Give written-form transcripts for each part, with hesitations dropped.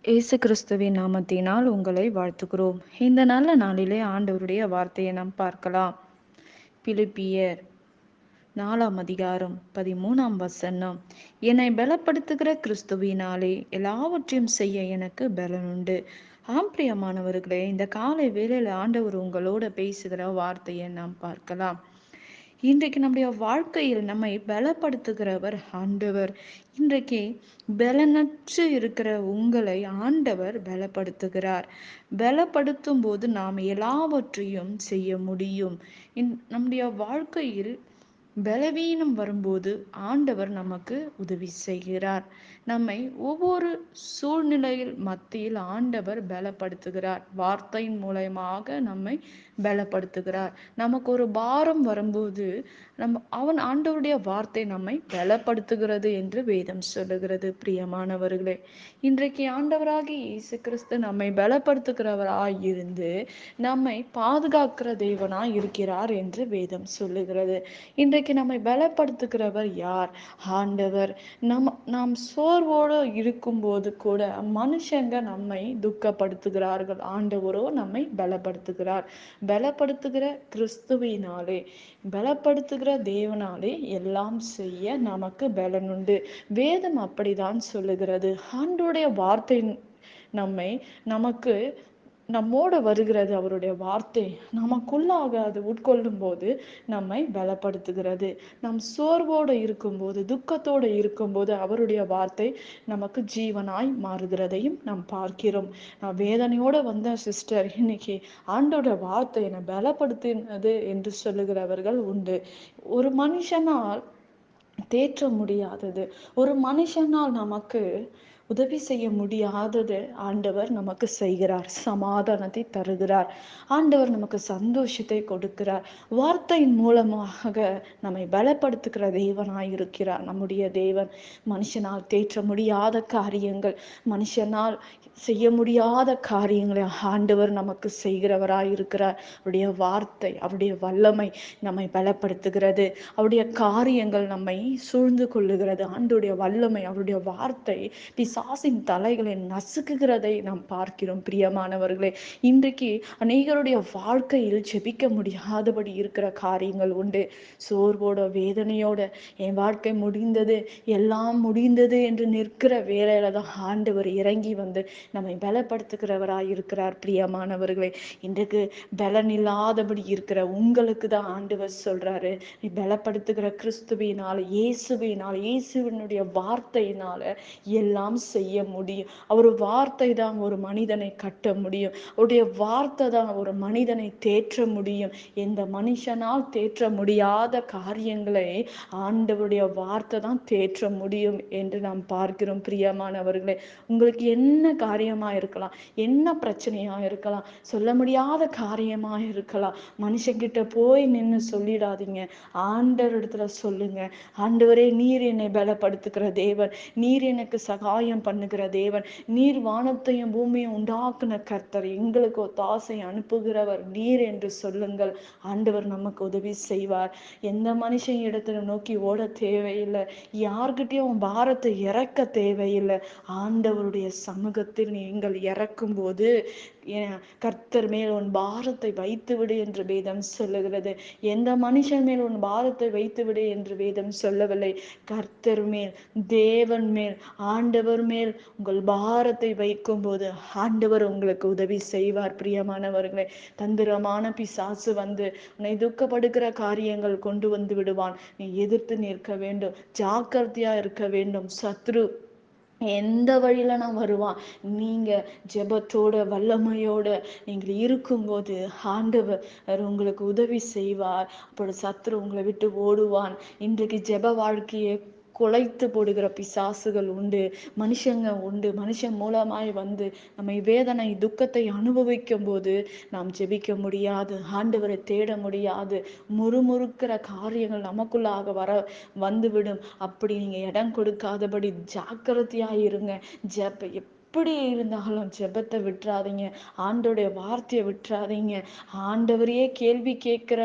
இயேசு கிறிஸ்துவின் நாமத்தினால் உங்களை வாழ்த்துகிறோம். இந்த நல்ல நாளிலே ஆண்டவருடைய வார்த்தையை நாம் பார்க்கலாம். பிலிப்பியர் 4ஆம் அதிகாரம் 13ஆம் வசனம். என்னை பலப்படுத்துகிற கிறிஸ்துவினாலே எல்லாவற்றையும் செய்ய எனக்கு பலனுண்டு. ஆம் பிரியமானவர்களே, இந்த காலை வேளையில ஆண்டவர் உங்களோட பேசுகிற வார்த்தையை நாம் பார்க்கலாம். இன்றைக்கு நம்முடைய வாழ்க்கையில் நம்மை பலப்படுத்துகிறவர் ஆண்டவர். இன்றைக்கு பலனற்று இருக்கிற உங்களை ஆண்டவர் பலப்படுத்துகிறார். பலப்படுத்தும் போது நாம் எல்லாவற்றையும் செய்ய முடியும். நம்முடைய வாழ்க்கையில் பலவீனம் வரும்போது ஆண்டவர் நமக்கு உதவி செய்கிறார். நம்மை ஒவ்வொரு சூழ்நிலையில் மத்தியில் ஆண்டவர் பலப்படுத்துகிறார். வார்த்தையின் மூலமாக நம்மை பலப்படுத்துகிறார். நமக்கு ஒரு பாரம் வரும்போது அவன் ஆண்டவருடைய வார்த்தை நம்மை பலப்படுத்துகிறது என்று வேதம் சொல்லுகிறது. பிரியமானவர்களே, இன்றைக்கு ஆண்டவராகி இயேசு கிறிஸ்து நம்மை பலப்படுத்துகிறவராய் இருந்து நம்மை பாதுகாக்கிற தேவனாய் இருக்கிறார் என்று வேதம் சொல்லுகிறது. இன்றைக்கு நம்மை பலப்படுத்துகிறவர் யார்? ஆண்டவர். நாம் சோர்வோடு இருக்கும்போது கூட மனுஷங்க நம்மை துக்கப்படுத்துகிறார்கள், ஆண்டவரோ நம்மை பலப்படுத்துகிறார். பலப்படுத்துகிற கிறிஸ்துவினாலே, பலப்படுத்துகிற தேவனாலே எல்லாம் செய்ய நமக்கு பலனுண்டு. வேதம் அப்படிதான் சொல்லுகிறது. ஆண்டவருடைய வார்த்தை நமக்கு நம்மோட வருகிறது. அவருடைய வார்த்தை நமக்குள்ளாக அது உட்கொள்ளும் போது நம்மை பலப்படுத்துகிறது. நம் சோர்வோடு இருக்கும்போது, துக்கத்தோடு இருக்கும்போது அவருடைய வார்த்தை நமக்கு ஜீவனாய் மாறுகிறதையும் நாம் பார்க்கிறோம். நான் வேதனையோட வந்த சிஸ்டர், இன்னைக்கு ஆண்டோட வார்த்தை என்னை பலப்படுத்தினது என்று சொல்லுகிறவர்கள் உண்டு. ஒரு மனுஷனால் தேற்ற முடியாதது, ஒரு மனுஷனால் நமக்கு உதவி செய்ய முடியாதது ஆண்டவர் நமக்கு செய்கிறார். சமாதானத்தை தருகிறார். ஆண்டவர் நமக்கு சந்தோஷத்தை கொடுக்கிறார். வார்த்தையின் மூலமாக நம்மை பலப்படுத்துகிற தேவனாய் இருக்கிறார் நம்முடைய தேவன். மனுஷனால் தேற்ற முடியாத காரியங்கள், மனுஷனால் செய்ய முடியாத காரியங்களை ஆண்டவர் நமக்கு செய்கிறவராய் இருக்கிறார். அவருடைய வார்த்தை, அவருடைய வல்லமை நம்மை பலப்படுத்துகிறது. அவருடைய காரியங்கள் நம்மை சூழ்ந்து கொள்ளுகிறது. ஆண்டவருடைய வல்லமை, அவருடைய வார்த்தை பிசாசின் தலைகளை நசுக்குகிறதை நாம் பார்க்கிறோம். பிரியமானவர்களே, இன்றைக்கு அநேகருடைய வாழ்க்கையில் ஜெபிக்க முடியாதபடி இருக்கிற காரியங்கள் உண்டு. சோர்வோட, வேதனையோட என் வாழ்க்கை முடிந்தது, எல்லாம் முடிந்தது என்று நிற்கிற வேளையில தான் ஆண்டவர் இறங்கி வந்து நம்மை பலப்படுத்துகிறவராய் இருக்கிறார். பிரியமானவர்களே, இன்றைக்கு பலன் இல்லாதபடி இருக்கிற உங்களுக்கு தான் ஆண்டவர் சொல்றாரு, நீ பலப்படுத்துகிற கிறிஸ்துவினால், இயேசுவினுடைய வார்த்தையினால எல்லாம் செய்ய முடியும். அவர் வார்த்தை தான் ஒரு மனிதனை கட்ட முடியும். அவருடைய வார்த்தை தான் ஒரு மனிதனை தேற்ற முடியும். எந்த மனுஷனால் தேற்ற முடியாத காரியங்களை ஆண்டவருடைய வார்த்தை தான் தேற்ற முடியும் என்று நாம் பார்க்கிறோம். பிரியமானவர்களே, உங்களுக்கு என்ன காரியமா இருக்கலாம், என்ன பிரச்சனையா இருக்கலாம், சொல்ல முடியாத காரியமா இருக்கலாம், மனுஷங்கிட்ட போய் நின்று சொல்லிடாதீங்க. ஆண்டவர் இடத்துல சொல்லுங்க. ஆண்டவரே, நீர் என்னை பலப்படுத்துகிற தேவன், நீர் எனக்கு சகாயம் பண்ணுகிற தேவன், நீர் வானத்தையும் பூமியும் உண்டாக்குன கர்த்தர், எங்களுக்கு ஒத்தாசை அனுப்புகிறவர் நீர் என்று சொல்லுங்கள். ஆண்டவர் நமக்கு உதவி செய்வார். எந்த மனுஷன் இடத்துல நோக்கி ஓட தேவையில்லை, யார்கிட்டயும் பாரத்தை இறக்க தேவையில்லை. ஆண்டவருடைய சமூகத்தில் நீங்கள் இறக்கும் போது கர்த்தர் மேல் உன் பாரத்தை வைத்து விடு என்று வேதம் சொல்லுகிறது. எந்த மனுஷன் மேல் உன் பாரத்தை வைத்து விடு என்று வேதம் சொல்லவில்லை. கர்த்தர் மேல், தேவன் மேல், ஆண்டவர் மேல் உங்கள் பாரத்தை வைக்கும் போது ஆண்டவர் உங்களுக்கு உதவி செய்வார். பிரியமானவர்களே, தந்திரமான பிசாசு வந்து உன்னை துக்கப்படுகிற காரியங்கள் கொண்டு வந்து விடுவான். நீ எதிர்த்து நிற்க வேண்டும், ஜாக்கிரதையா இருக்க வேண்டும். சத்ரு எந்த வழியில நான் வருவான், நீங்க ஜெபத்தோட வல்லமையோட நீங்கள் இருக்கும்போது ஆண்டவர் உங்களுக்கு உதவி செய்வார். அப்படி சத்ரு உங்களை விட்டு ஓடுவான். இன்றைக்கு ஜெப வாழ்க்கையை குலைத்து போடுகிற பிசாசுகள் உண்டு, மனுஷங்க உண்டு. மனுஷன் மூலமாய் வந்து நம்மை வேதனை, துக்கத்தை அனுபவிக்கும் போது நாம் ஜெபிக்க முடியாது, ஆண்டவரை தேட முடியாது. முறுமுறுக்கிற காரியங்கள் நமக்குள்ளாக வந்துவிடும். அப்படி நீங்க இடம் கொடுக்காதபடி ஜாக்கிரதையா இருங்க. எப்படி இருந்தாலும் ஜெபத்தை விட்டுறாதீங்க. ஆண்டோடைய வார்த்தையை விட்டுறாதீங்க. ஆண்டவரையே கேள்வி கேட்கிற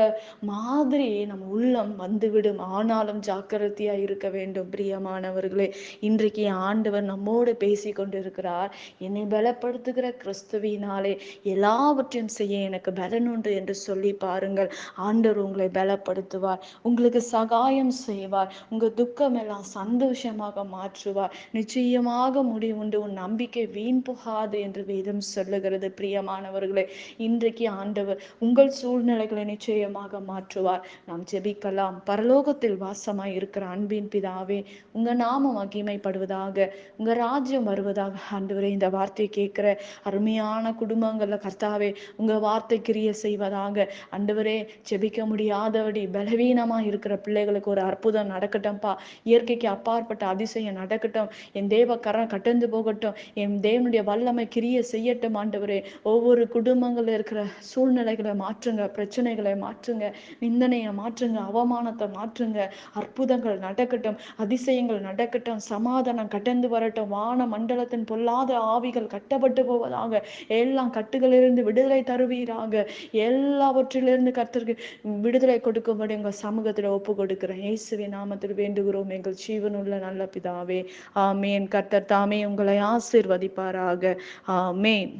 மாதிரி நம்ம உள்ளம் வந்துவிடும். ஆனாலும் ஜாக்கிரதையா இருக்க வேண்டும். பிரியமானவர்களே, இன்றைக்கு ஆண்டவர் நம்மோடு பேசி கொண்டிருக்கிறார். என்னை பலப்படுத்துகிற கிறிஸ்துவினாலே எல்லாவற்றையும் செய்ய எனக்கு பலன் உண்டு என்று சொல்லி பாருங்கள். ஆண்டவர் உங்களை பலப்படுத்துவார், உங்களுக்கு சகாயம் செய்வார், உங்க துக்கம் எல்லாம் சந்தோஷமாக மாற்றுவார். நிச்சயமாக முடிவுண்டு, உன் நம்பிக்கை வீண் போகாது என்று வேதம் சொல்லுகிறது. பிரியமானவர்களே, இன்றைக்கு ஆண்டவர் உங்கள் சூழ்நிலைகளை நிச்சயமாக மாற்றுவார். நாம் ஜெபிக்கலாம். பரலோகத்தில் வாசமாய் இருக்கிற அன்பின் பிதாவே, உங்க நாமம் மகிமைப்படுவதாக, உங்க ராஜ்யம் வருவதாக. ஆண்டவரே, இந்த வார்த்தையை கேட்கிற அருமையான குடும்பங்கள்ல கர்த்தாவே உங்க வார்த்தை கிரிய செய்வதாக. ஆண்டவரே, ஜெபிக்க முடியாதபடி பலவீனமா இருக்கிற பிள்ளைகளுக்கு ஒரு அற்புதம் நடக்கட்டும்பா. இயற்கைக்கு அப்பாற்பட்ட அதிசயம் நடக்கட்டும். என் தேவ கரம் கட்டந்து போகட்டும். என் தேவனுடைய வல்லமை கிரிய செய்யட்டும். ஆண்டவரே, ஒவ்வொரு குடும்பங்கள்ல இருக்கிற சூழ்நிலைகளை மாற்றுங்க, பிரச்சனைகளை மாற்றுங்க, நிந்தனையை மாற்றுங்க, அவமானத்தை மாற்றுங்க. அற்புதங்கள் நடக்கட்டும், அதிசயங்கள் நடக்கட்டும், சமாதானம் கடந்து வரட்டும். வான மண்டலத்தின் பொல்லாத ஆவிகள் கட்டப்பட்டு போவதாக. எல்லாம் கட்டுகளிலிருந்து விடுதலை தருவீராக. எல்லாவற்றிலிருந்து கர்த்தருக்கு விடுதலை கொடுக்கும்படி உங்க சமூகத்துல ஒப்பு கொடுக்கிறேன். இயேசுவின் நாமத்தில் வேண்டுகிறோம் எங்கள் ஜீவனுள்ள நல்ல பிதாவே, ஆமேன். கர்த்தர் தாமே உங்களை ஆசீர்வதிப்பாராக. ஆமேன்.